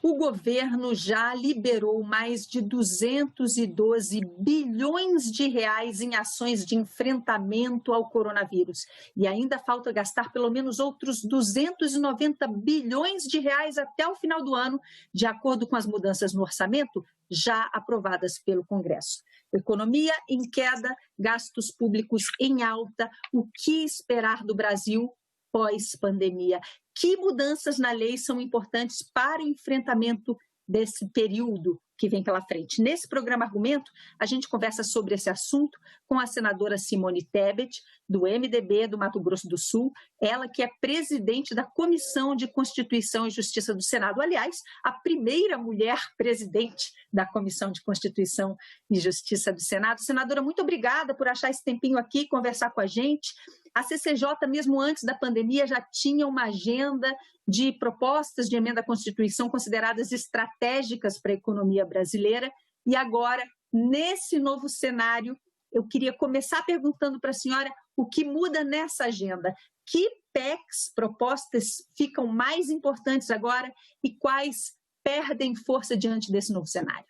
O governo já liberou mais de 212 bilhões de reais em ações de enfrentamento ao coronavírus. E ainda falta gastar pelo menos outros 290 bilhões de reais até o final do ano, de acordo com as mudanças no orçamento já aprovadas pelo Congresso. Economia em queda, gastos públicos em alta. O que esperar do Brasil pós-pandemia? Que mudanças na lei são importantes para o enfrentamento desse período que vem pela frente? Nesse programa Argumento, a gente conversa sobre esse assunto com a senadora Simone Tebet, do MDB do Mato Grosso do Sul, ela que é presidente da Comissão de Constituição e Justiça do Senado. Aliás, a primeira mulher presidente da Comissão de Constituição e Justiça do Senado. Senadora, muito obrigada por achar esse tempinho aqui, conversar com a gente. A CCJ, mesmo antes da pandemia, já tinha uma agenda de propostas de emenda à Constituição consideradas estratégicas para a economia brasileira. E agora, nesse novo cenário, eu queria começar perguntando para a senhora o que muda nessa agenda. Que PECs, propostas, ficam mais importantes agora e quais perdem força diante desse novo cenário?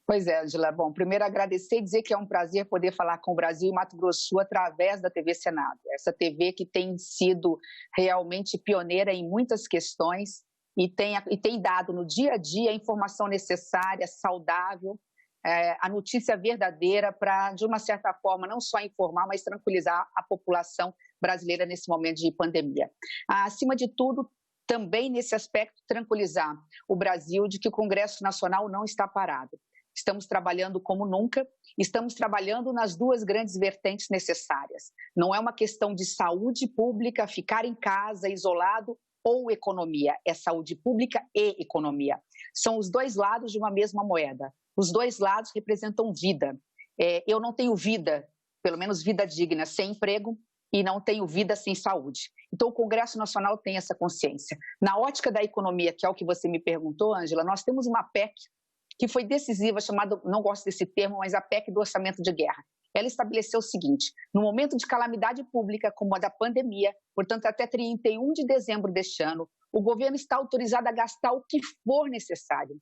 Pois é, Angela. Bom, primeiro agradecer e dizer que é um prazer poder falar com o Brasil e Mato Grosso do Sul através da TV Senado. Essa TV que tem sido realmente pioneira em muitas questões e tem dado no dia a dia a informação necessária, saudável, a notícia verdadeira para, de uma certa forma, não só informar, mas tranquilizar a população brasileira nesse momento de pandemia. Acima de tudo, também nesse aspecto, tranquilizar o Brasil de que o Congresso Nacional não está parado. Estamos trabalhando como nunca, estamos trabalhando nas duas grandes vertentes necessárias. Não é uma questão de saúde pública, ficar em casa, isolado, ou economia. É saúde pública e economia. São os dois lados de uma mesma moeda. Os dois lados representam vida. Eu não tenho vida, pelo menos vida digna, sem emprego, e não tenho vida sem saúde. Então, o Congresso Nacional tem essa consciência. Na ótica da economia, que é o que você me perguntou, Ângela, nós temos uma PEC que foi decisiva, chamada, não gosto desse termo, mas a PEC do orçamento de guerra. Ela estabeleceu o seguinte: no momento de calamidade pública, como a da pandemia, portanto, até 31 de dezembro deste ano, o governo está autorizado a gastar o que for necessário.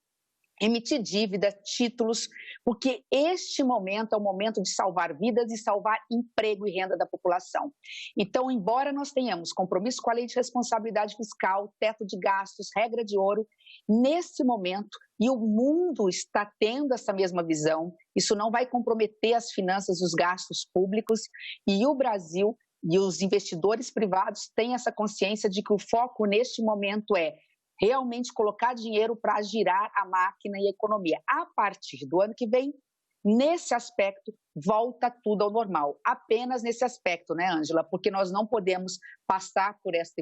Emitir dívida, títulos, porque este momento é o momento de salvar vidas e salvar emprego e renda da população. Então, embora nós tenhamos compromisso com a lei de responsabilidade fiscal, teto de gastos, regra de ouro, nesse momento, e o mundo está tendo essa mesma visão, isso não vai comprometer as finanças, os gastos públicos, e o Brasil e os investidores privados têm essa consciência de que o foco neste momento é realmente colocar dinheiro para girar a máquina e a economia. A partir do ano que vem, nesse aspecto, volta tudo ao normal. Apenas nesse aspecto, né, Ângela? Porque nós não podemos passar por esta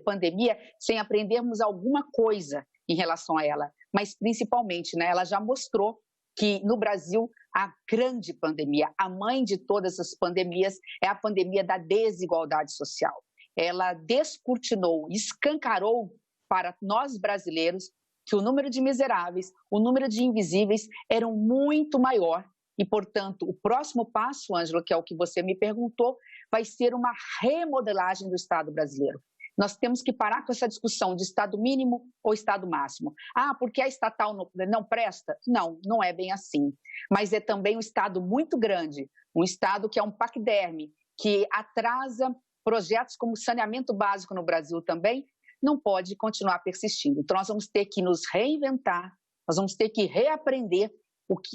pandemia sem aprendermos alguma coisa em relação a ela. Mas, principalmente, né, ela já mostrou que, no Brasil, a grande pandemia, a mãe de todas as pandemias, é a pandemia da desigualdade social. Ela descortinou, escancarou para nós brasileiros que o número de miseráveis, o número de invisíveis eram muito maior e, portanto, o próximo passo, Ângela, que é o que você me perguntou, vai ser uma remodelagem do Estado brasileiro. Nós temos que parar com essa discussão de Estado mínimo ou Estado máximo. Porque a estatal não presta? Não, não é bem assim. Mas é também um Estado muito grande, um Estado que é um paquiderme, que atrasa projetos como saneamento básico no Brasil também, não pode continuar persistindo. Então, nós vamos ter que nos reinventar, nós vamos ter que reaprender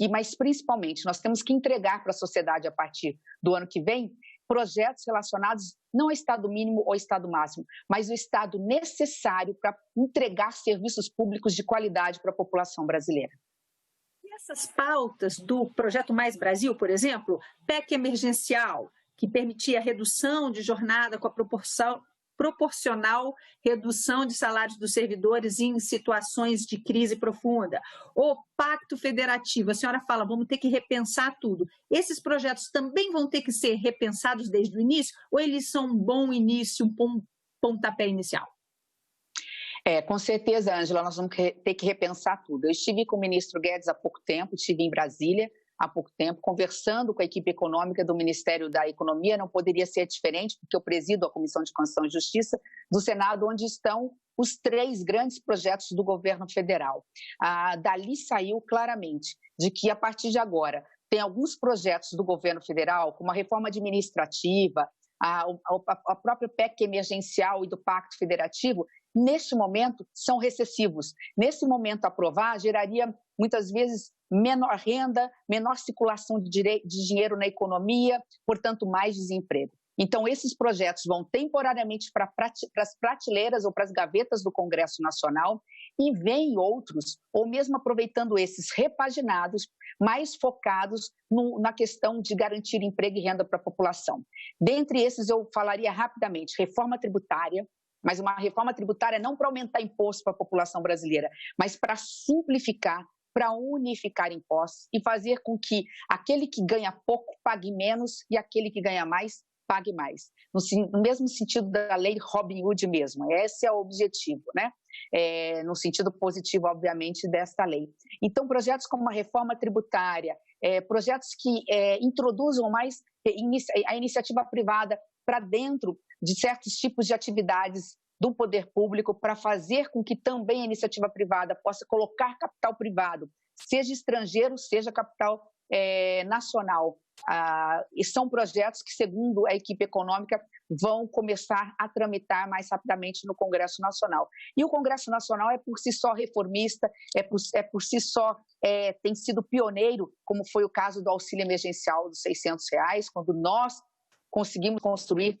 mas principalmente nós temos que entregar para a sociedade a partir do ano que vem projetos relacionados não ao Estado mínimo ou Estado máximo, mas o Estado necessário para entregar serviços públicos de qualidade para a população brasileira. E essas pautas do Projeto Mais Brasil, por exemplo, PEC emergencial, que permitia a redução de jornada com a proporcional redução de salários dos servidores em situações de crise profunda. O Pacto Federativo, a senhora fala, vamos ter que repensar tudo. Esses projetos também vão ter que ser repensados desde o início ou eles são um bom início, um bom pontapé inicial? Com certeza, Ângela, nós vamos ter que repensar tudo. Eu estive com o ministro Guedes há pouco tempo, estive em Brasília há pouco tempo, conversando com a equipe econômica do Ministério da Economia. Não poderia ser diferente, porque eu presido a Comissão de Constituição e Justiça do Senado, onde estão os 3 grandes projetos do governo federal. Dali saiu claramente de que, a partir de agora, tem alguns projetos do governo federal, como a reforma administrativa, a própria PEC emergencial e do Pacto Federativo, neste momento, são recessivos. Nesse momento, aprovar geraria, muitas vezes, menor renda, menor circulação de dinheiro na economia, portanto, mais desemprego. Então, esses projetos vão temporariamente para as prateleiras ou para as gavetas do Congresso Nacional e vêm outros, ou mesmo aproveitando esses repaginados, mais focados na questão de garantir emprego e renda para a população. Dentre esses, eu falaria rapidamente, reforma tributária, mas uma reforma tributária não para aumentar imposto para a população brasileira, mas para simplificar, para unificar impostos e fazer com que aquele que ganha pouco pague menos e aquele que ganha mais pague mais. No mesmo sentido da lei Robin Hood mesmo. Esse é o objetivo, né? No sentido positivo, obviamente, desta lei. Então, projetos como a reforma tributária, projetos que introduzam mais a iniciativa privada para dentro de certos tipos de atividades do poder público, para fazer com que também a iniciativa privada possa colocar capital privado, seja estrangeiro, seja capital nacional. E são projetos que, segundo a equipe econômica, vão começar a tramitar mais rapidamente no Congresso Nacional. E o Congresso Nacional é por si só reformista, por si só tem sido pioneiro, como foi o caso do auxílio emergencial dos R$600, quando nós conseguimos construir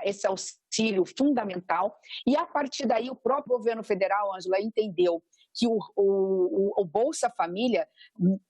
esse auxílio fundamental. E, a partir daí, o próprio governo federal, Ângela, entendeu que o Bolsa Família,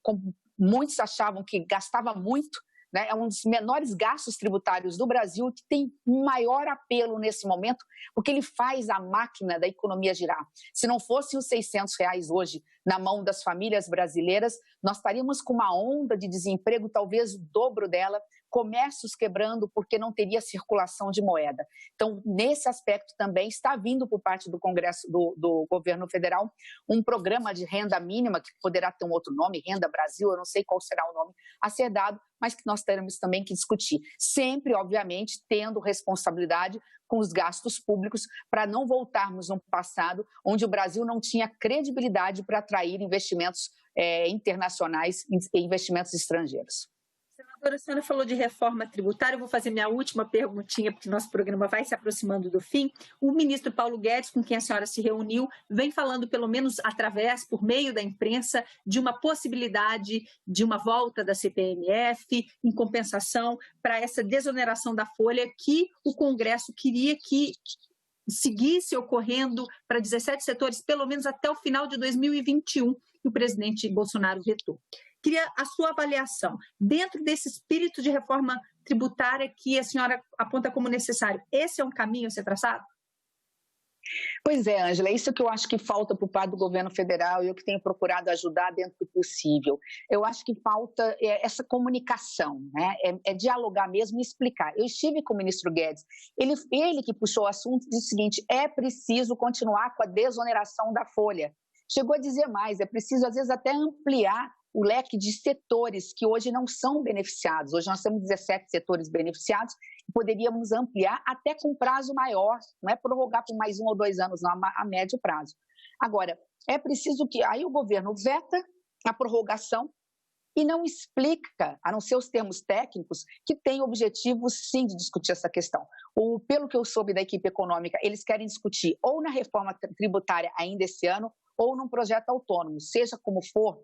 como muitos achavam que gastava muito, né, é um dos menores gastos tributários do Brasil, que tem maior apelo nesse momento, porque ele faz a máquina da economia girar. Se não fossem os R$600 hoje na mão das famílias brasileiras, nós estaríamos com uma onda de desemprego, talvez o dobro dela, comércios quebrando porque não teria circulação de moeda. Então, nesse aspecto também está vindo por parte do Congresso, do governo federal, um programa de renda mínima, que poderá ter um outro nome, Renda Brasil, eu não sei qual será o nome a ser dado, mas que nós teremos também que discutir. Sempre, obviamente, tendo responsabilidade com os gastos públicos, para não voltarmos no passado, onde o Brasil não tinha credibilidade para atrair investimentos internacionais e investimentos estrangeiros. Senadora, a senhora falou de reforma tributária, eu vou fazer minha última perguntinha, porque nosso programa vai se aproximando do fim. O ministro Paulo Guedes, com quem a senhora se reuniu, vem falando, pelo menos por meio da imprensa, de uma possibilidade de uma volta da CPMF em compensação para essa desoneração da folha que o Congresso queria que seguisse ocorrendo para 17 setores, pelo menos até o final de 2021, que o presidente Bolsonaro vetou. Queria a sua avaliação, dentro desse espírito de reforma tributária que a senhora aponta como necessário. Esse é um caminho a ser traçado? Pois é, Ângela, é isso que eu acho que falta por parte do governo federal e eu que tenho procurado ajudar dentro do possível. Eu acho que falta essa comunicação, né? Dialogar mesmo e explicar. Eu estive com o ministro Guedes, ele que puxou o assunto, disse o seguinte: é preciso continuar com a desoneração da folha. Chegou a dizer mais, é preciso às vezes até ampliar o leque de setores que hoje não são beneficiados. Hoje nós temos 17 setores beneficiados e poderíamos ampliar até com prazo maior, não é prorrogar por mais 1 ou 2 anos, não, a médio prazo. Agora, é preciso que aí o governo veta a prorrogação e não explica, a não ser os termos técnicos, que tem objetivo sim de discutir essa questão. Pelo que eu soube da equipe econômica, eles querem discutir ou na reforma tributária ainda esse ano ou num projeto autônomo, seja como for.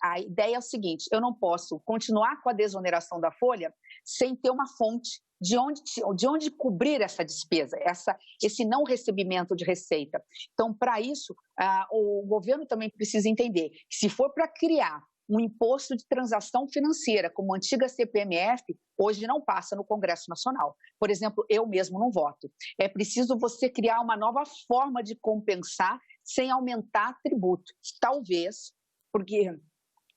A ideia é o seguinte: eu não posso continuar com a desoneração da folha sem ter uma fonte de onde cobrir essa despesa, esse não recebimento de receita. Então, para isso, o governo também precisa entender que, se for para criar um imposto de transação financeira, como a antiga CPMF, hoje não passa no Congresso Nacional. Por exemplo, eu mesmo não voto. É preciso você criar uma nova forma de compensar sem aumentar tributo. Talvez, porque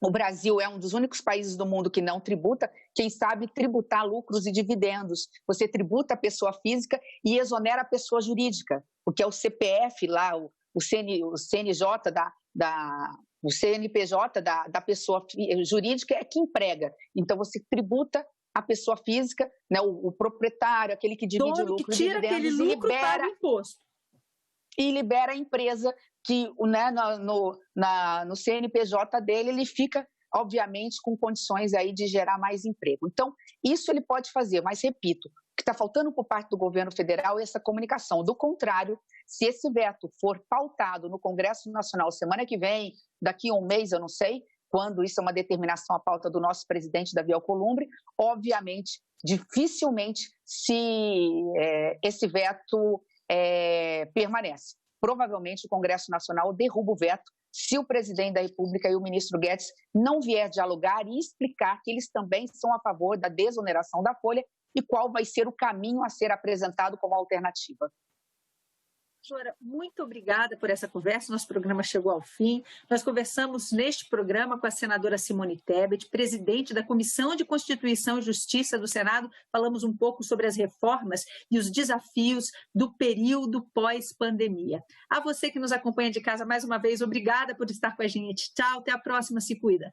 o Brasil é um dos únicos países do mundo que não tributa, quem sabe tributar lucros e dividendos. Você tributa a pessoa física e exonera a pessoa jurídica, porque é o CPF lá, o CNJ o CNPJ da pessoa jurídica é que emprega. Então, você tributa a pessoa física, né, o proprietário, aquele que divide o lucro que tira e dividendos, aquele lucro, e libera paga imposto. e libera a empresa que, né, no CNPJ dele, ele fica, obviamente, com condições aí de gerar mais emprego. Então, isso ele pode fazer, mas repito, o que está faltando por parte do governo federal é essa comunicação. Do contrário, se esse veto for pautado no Congresso Nacional semana que vem, daqui a um mês, eu não sei, quando isso é uma determinação à pauta do nosso presidente Davi Alcolumbre, obviamente, dificilmente esse veto permanece. Provavelmente o Congresso Nacional derruba o veto se o presidente da República e o ministro Guedes não vier dialogar e explicar que eles também são a favor da desoneração da folha e qual vai ser o caminho a ser apresentado como alternativa. Professora, muito obrigada por essa conversa. Nosso programa chegou ao fim. Nós conversamos neste programa com a senadora Simone Tebet, presidente da Comissão de Constituição e Justiça do Senado. Falamos um pouco sobre as reformas e os desafios do período pós-pandemia. A você que nos acompanha de casa, mais uma vez, obrigada por estar com a gente. Tchau, até a próxima. Se cuida.